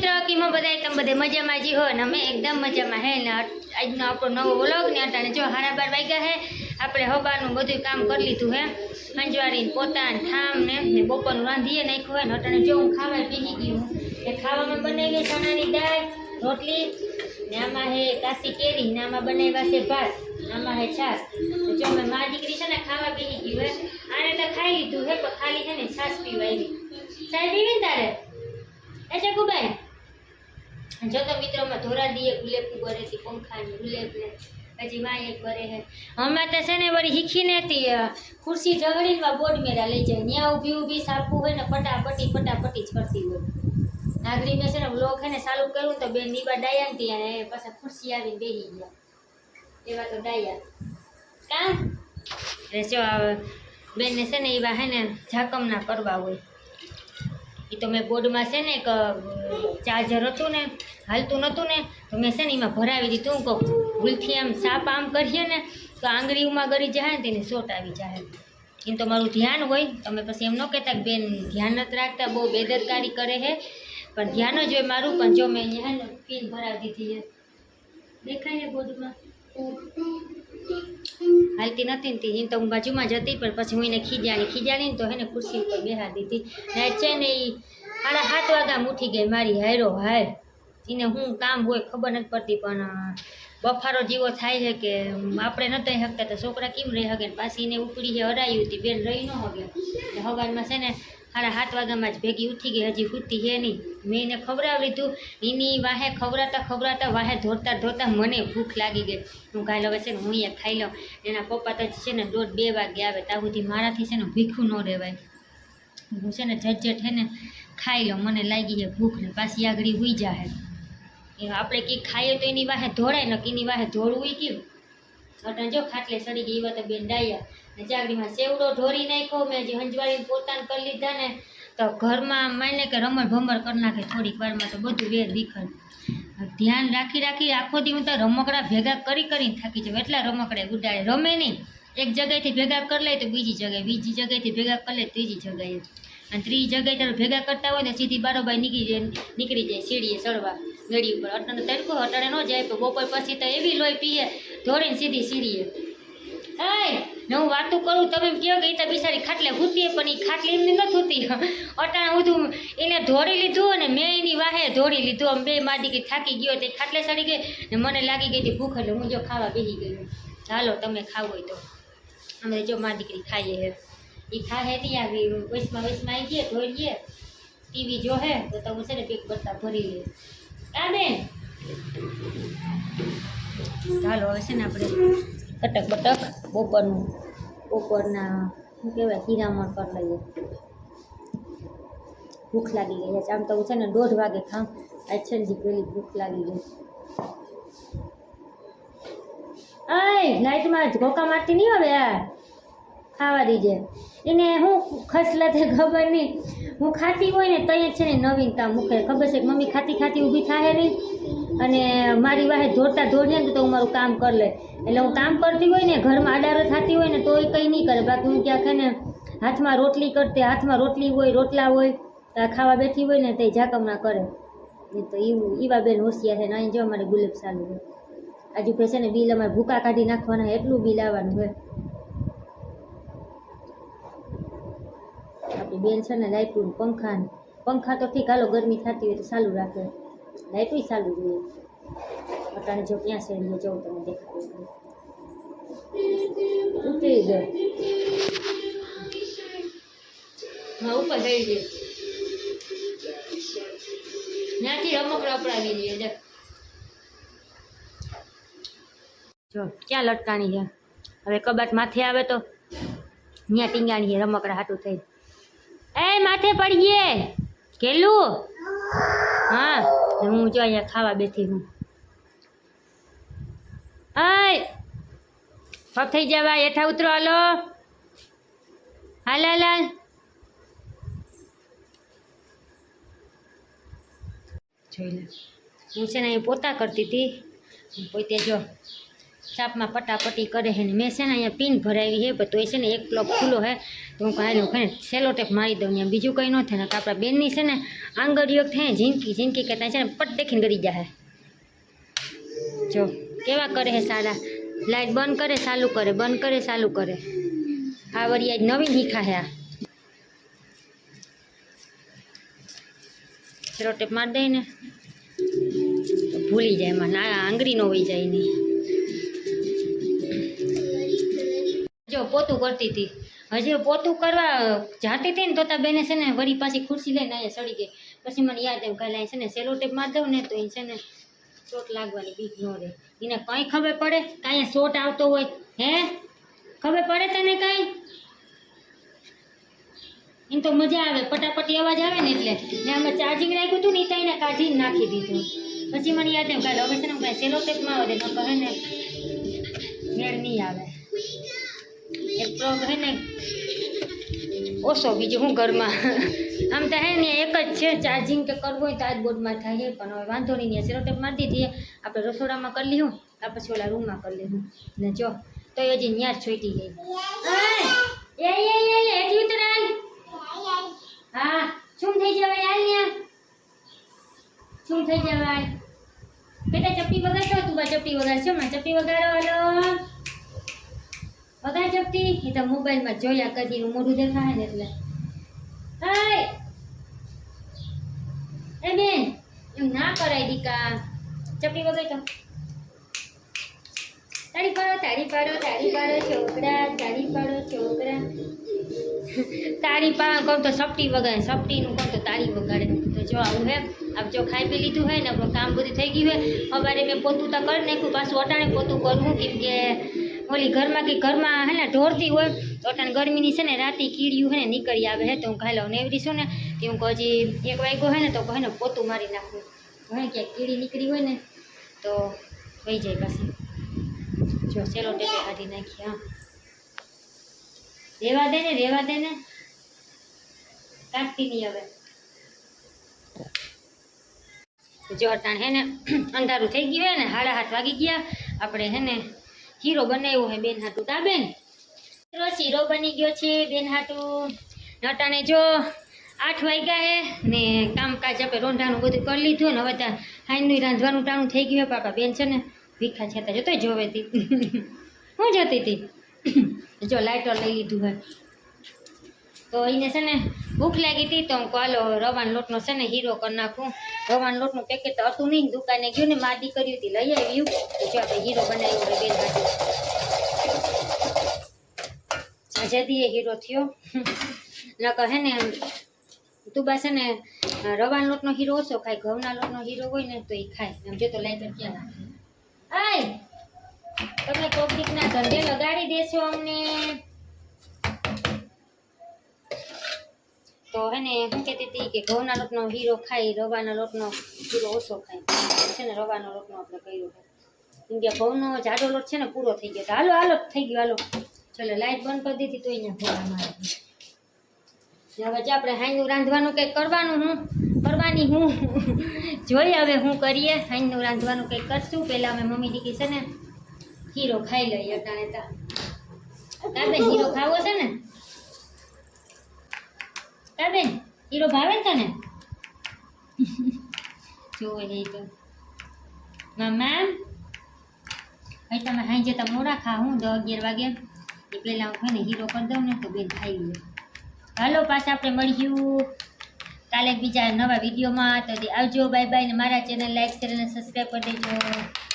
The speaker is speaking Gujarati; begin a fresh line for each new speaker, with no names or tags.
મિત્રો કીમાં બધાય તમે બધે મજામાં જી હો ને અમે એકદમ મજામાં હે ને આજનો આપણો નવો વ્લોગ ને અટાણે જો 12:30 વાગ્યા હે આપણે હવારનું બધું કામ કરી લીધું હે અંજવારી પોતાન ઠામ ને બપોરનું રાંધીએ નાખ્યું હોય ને અટાણે જો હું ખાવા બેસી ગઈ હું એ ખાવામાં બનાવી ચણાની દાળ રોટલી ને આમાં હે કાચી કેરી ને આમાં બનાવ્યા છે ભાત આમાં હે છાશ જો મેં મારી દીકરી છે ને ખાવા બેસી ગઈ હે આને તો ખાઈ લીધું હે પણ ખાલી છે ને છાશ પીવા આવી ચાય પીવી ને તારે ऐसे गुबाई जो तो मित्रों में धोरा दिए गुलेब की बरे थी पंखा ने गुलेब ने हजी मां एक बरे है हमें तो से ने बड़ी हिखी ने थी कुर्सी झगड़ी में बोर्ड में डाली जाए न्या ऊभी ऊभी सापू है ने फटाफटी જ કરતી હોય नागरी में से ने व्लॉग है ने चालू करूं तो बेन नीबा डाया थी અને પાછા ખુરશી આવીને બેહી ગયા એવા તો ડાયા કા રે જો બેન ને છે ને એવા હે ને ઝાકમના કરવા હોય तो मैं बोर्ड में से ने चार्जर हतुं ने हालतुं नतुं ने तो मैं से ने एमां भरावी दीधुं को भूलथी आम साप आम करीए ने तो आंगळीओमां गળી जाए ने तेने शॉर्ट आवी जाए एम तो मारुं ध्यान होय तमे पछी एम न कहेता बेन ध्यान नथी राखता बहु बेदरकारी करे है पण ध्यान ज होय मारुं पण जो मैं अहींया ने पिन भरावी दीधी है देखाय है बोर्ड में हालती नथी ने ती तो हूँ बाजू में जती पर पछी हूँ एने खीजाणी तो है ने कुर्सी पर बेहा दीधी ने छे ने 7:30 वाग्या उठी गई मारी हायरो हाय इने हूँ काम होय खबर नहीं पड़ती पण बफारो जीवो थाय है कि आपणे नथी शकता तो छोकरा केम रही सके पाછી ने उपड़ी है हराई थी बेन रही न सके हवार में से ने 7:30 वाग्या में ज भेगी उठी गई हजी हुती है नहीं मैं एने खवरावी लीधुं एनी वाहे खवराता वाहे धोता मने भूख लागी गई हूँ काल हवे छे ने हूँ खाई लऊं एना पप्पा तो छे ने 1:30-2 वागे आवे ત્યાં સુધી माराथी छे ने भीखું न रहेवाय हूँ छे ने झटझट है ने खाई लो मने लागी है भूख ने पाછી आगड़ी हुई जाए आपणे कि खाइए तो एनी वाहे धोड़ाय न एनी वाहे धोड़વું क्यों अटाणे जो खाटले सड़ी गई एवा तो बेन डाया ने चागड़ी में सेवड़ो ढोरी नाख्यो मैं हजी हंजवाड़ी पोतान कर लीधा ने तो घर में माने के रमण भमर कर नाखे थोड़ी वार में तो बधुं वेर विखर ध्यान राखी आखो दी हूँ तो रमकड़ा भेगा करी थाकी जाऊँ एटला रमकड़े उडाड़े रमे नहीं एक जगह भेगा कर ले तो बीजी जगह भेगा कर ले तीजी जगह અને ત્રીજી જગ્યાએ ત્યારે ભેગા કરતા હોય ને સીધી બારોબાર નીકળી જાય સીડીએ ચડવા ગળી ઉપર અટાણે તડકો અટાણે ન જાય તો બપોર પછી તો એવી લોહી પીએ ધોળીને સીધી સીડીએ હાય ને હું વાતું કરું તમે એમ કહો કે એ તો બિચારી ખાટલે હૂતીએ પણ એ ખાટલે એમને નથી હૂતી અટાણે બધું એને ધોળી લીધું અને મેં એની વાહે ધોળી લીધું આમ બે મારી દીકરી થાકી ગયો તે ખાટલે સડી ગઈ ને મને લાગી ગઈ હતી ભૂખ એટલે હું જો ખાવા બેસી ગઈ હાલો તમે ખાવ હોય તો અમે જો મારી દીકરી ખાઈએ હે ये खाए थी अभी वैसमा आई गए धोइए टीवी जो है तो उसे ने पेट बत्ता भरी ले क्या बेन चालो हवे छे ने आपणे कटक बटक बपोरना शुं कहेवाय हीरामण कर लईए भूख लागी गई है आम तो छे ने 1:30 वागे खाऊं आज छे ने पेली भूख लागी गई आय लाइट में घोका मारती नहीं हवे खावा दीजे એને હું ખસલતે ખબર નહીં હું ખાતી હોય ને તો છે ને નવીનતા મૂકે ખબર છે કે મમ્મી ખાતી ઊભી થાય નહીં અને મારી વાહે દોડીએ ને તો હું મારું કામ કરી લે એટલે હું કામ કરતી હોય ને ઘરમાં આડારો થતી હોય ને તો એ કંઈ નહીં કરે બાકી હું ક્યાંક ને હાથમાં રોટલી કરતી હાથમાં રોટલી હોય રોટલા હોય ખાવા બેઠી હોય ને તો ઝાકમણા કરે તો એવું એવા બેન હોશિયાર છે ને અહીં જો અમારે ગુલેબ ચાલુ હોય આજુ છે ને બિલ અમારે ભૂકા કાઢી નાખવાના એટલું બિલ આવવાનું હોય अपनी बेन से ने लाइट पंखा तो ठीक हालो गर्मी थी हो तो चालू राखे लाइट भी चालू जुए अटाणे जो क्या से जो तमे देखा उतरी गए हाँ ऊपर गई गई ત્યાંથી રમકડા પડાવી લઈએ જો ક્યાં લટકાણી છે હવે કબાટ માથે આવે તો ત્યાં ટીંગાણી છે રમકડા હાટું થઈ ए माथे पड़िए केलू हाँ हूँ जो अँ खावा बैठी हूँ आय पग थी जावा हेठा उतरो हालो हाल हाल જોઈ લે હું છે ને પોતા કરતી હતી પોતે જો સાપમાં પટાપટી કરે છે ને મેં છે ને અહીંયા પિન ભરાવી છે પણ તોય છે ને એક પ્લગ ખુલ્લો છે તો હું કાંઈ ને સેલો ટેપ મારી દઉં ત્યાં બીજું કંઈ ન થાય ને આપણા બેનની છે ને આંગળીઓ થાય ઝીંકી કે ત્યાં છે ને પટ દેખીને ગરી જાય જો કેવા કરે છે સારા લાઈટ બંધ કરે ચાલુ કરે બંધ કરે ચાલુ કરે આ વળી આજ નવી શીખા છે આ સેલો ટેપ મારી દઈ ને ભૂલી જાય એમાં ના આંગળી ન હોઈ જાય નહીં જો પોતું કરતી હતી હજી પોતું કરવા જાતી હતી ને તો બેને છે ને વળી પાછી ખુરશી લઈને અહીંયા સડી ગઈ પછી મને યાદ એમ કાલે છે ને સેલો ટેપ મારી દઉં ને તો એ છે ને ચોટ લાગવાની બીક ન રહે એને કંઈ ખબર પડે કાંઈ શોટ આવતો હોય હે ખબર પડે તને કાંઈ એમ તો મજા આવે પટાપટી અવાજ આવે ને એટલે ને આમાં ચાર્જિંગ રાખ્યું હતું ને એ ત્યાં કાઢીને નાખી દીધું પછી મને યાદ એમ કાલે હવે છે ને કાંઈ સેલો ટેપ માં આવે ન કહે ને મેળ નહીં આવે એક પ્રોગ હે ને ઓછો બીજું હું ઘરમાં આમ તો હે ને એક જ છે ચાર્જિંગ કે કરવું હોય તો આજ બોર્ડમાં થાય પણ હવે વાંધો નહીં સેલો ટેપ મારી દીધી આપણે રસોડામાં કરી લીધું આ પછી ઓલા રૂમમાં કરી લીધું ને જો તો હજી ન્યા છોટી ગઈ હા શું થઈ જવાય હાલ ન્યા શું થઈ જવાય બેટા ચપટી વગાડતો તું બા ચપટી વગાડશો માં ચપટી વગાડો હલો વગાડ ચપટી એ તો મોબાઈલમાં જોયા કદીનું મોઢું દેખાય ને એટલે હાય એ બેન એમ ના કરાય દીકા ચપટી વગાડતો તાળી પાડો તાળી પાડો તાળી પાડો છોકરા તાળી પાડો છોકરા તાળી પા કહું તો સપટી વગાડે સપટીનું કહું તો તાળી વગાડે તો જો આવું હે આપ જો ખાઈ પી લીધું હોય ને આપણું કામ બધું થઈ ગયું હોય સવારે મેં પોતું તો કરી નાખ્યું પાછું અટાણે પોતું કરવું કેમ કે ઓલી ઘરમાં હે ને ઢોરતી હોય તો અટાણે ગરમીની છે ને રાતી કીડિયું હે ને નીકળી આવે હે તો હું ખાઈ લઉં નેવરીશું ને કે હું હજી 1 વાગ્યો હે ને તો કહે ને પોતું મારી નાખવું હે ક્યાંક કીડી નીકળી હોય ને તો વહી જાય પાછી જો સેલો ટેપે કાઢી નાખી હા રેવા દે ને કાઢતી નહીં હવે જો અટાણ હે ને અંધારું થઈ ગયું હે ને 7:30 વાગી ગયા આપણે હે ને હીરો બનાવ્યો હે બેન હાટું તા બેન શીરો બની ગયો છે બેન હાટું અટાણે જો 8 વાગ્યા હે ને કામકાજ આપણે રોંઢાનું બધું કરી લીધું ને હવે ત્યાં હાઈનું રાંધવાનું ટાણું થઈ ગયું હે પાપા બેન છે ને ભીખા છેતા જતો જોવે હતી હું જતી હતી જો લાઇટર લઈ લીધું હોય તો એને છે ને ભૂખ લાગી હતી તો હું હાલો રવાનો લોટનો છે ને હીરો કરી નાખું રવાનો લોટનું પેકેટ તો હતું નહીં દુકાને ગયું ને માદી કર્યું હતી લઈ આવ્યું તો જો આપણે હીરો બનાવ્યો હોય બેન હાથે જદીએ હીરો થયો નકર હે ને તું બા છે ને રવાનો લોટનો હીરો ઓછો ખાય ઘઉંના લોટનો હીરો હોય ને તો એ ખાય એમ જો તો લાઇટર ક્યાં નાખે આય તમે કોકડીકના ધંધે લગાડી દેશો અમને તો હે ને હું કહેતી હતી કે ઘઉંના લોટનો હીરો ખાઈ રવાના લોટનો હીરો ઓછો ખાય છે ને રવાનો લોટનો આપણે કર્યો કેમ કે ઘઉંનો જાડો લોટ છે ને પૂરો થઈ ગયો હાલો હાલો થઈ ગયો હાલો ચલો લાઈટ બંધ કરી દીધી તો અહીંયા ભોળા મારે હવે જે આપણે હાઈનું રાંધવાનું કંઈક કરવાનું કરવાની હું જોઈએ હવે હું કરીએ હાઈનું રાંધવાનું કંઈક કરશું પહેલાં અમે મમ્મી દીકરી છે ને હીરો ખાઈ લઈએ અટાણે તાબેન હીરો ખાવો છે ને તાબેન હીરો ભાવે ને તને જોવે તો મામા ભાઈ તમે હાઈ જતા મોડા ખા હું 10-11 વાગે એ પહેલાં હું ખાઈને હીરો કરી દઉં ને તો બેન ખાઈ લે હાલો પાછા આપણે મળ્યું કાલે બીજા નવા વિડીયોમાં તો આવજો બાય બાય ને મારા ચેનલ લાઈક શેર અને સબસ્ક્રાઈબ કરી દેજો